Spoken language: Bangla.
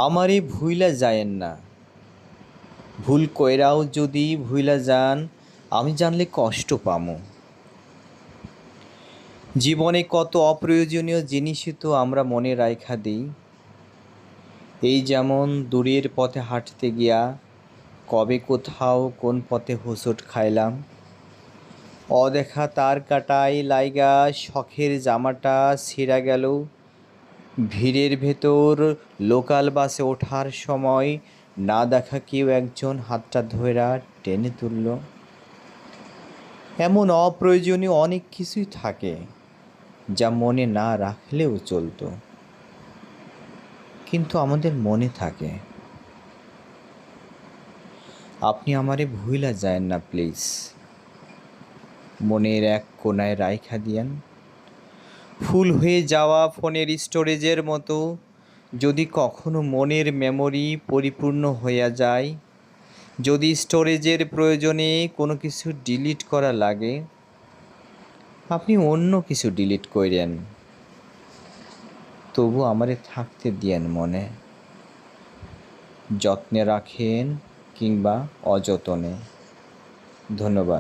আমারে ভুইলা যায়েন না, ভুল কইরাও যদি ভুইলা যান, আমি জানলে কষ্ট পামু। জীবনে কত অপ্রয়োজনীয় জিনিসই তো আমরা মনে রাইখা দিই। এই যেমন দূরের পথে হাঁটতে গিয়া কবে কোথাও কোন পথে হোঁচট খাইলাম, অদেখা তার কাটায় লাইগা শখের জামাটা ছিঁড়া গেল, ভিড়ের ভেতর লোকাল বাসে ওঠার সময় না দেখা কেউ একজন হাতটা ধইরা টেনে তুলল। এমন অপ্রয়োজনীয় অনেক কিছুই থাকে যা মনে না রাখলেও চলতো, কিন্তু আমাদের মনে থাকে। আপনি আমারে ভুইলা যায়েন না প্লিজ, মনের এক কোণায় রাইখা দিয়েন। ফুল হয়ে যাওয়া ফোনের স্টোরেজের মতো যদি কখনো মনের মেমোরি পরিপূর্ণ হইয়া যায়, যদি স্টোরেজের প্রয়োজনে কোনো কিছু ডিলিট করা লাগে, আপনি অন্য কিছু ডিলিট কইরেন, তবু আমারে থাকতে দিয়েন মনে। যত্নে রাখেন কিংবা অযতনে। ধন্যবাদ।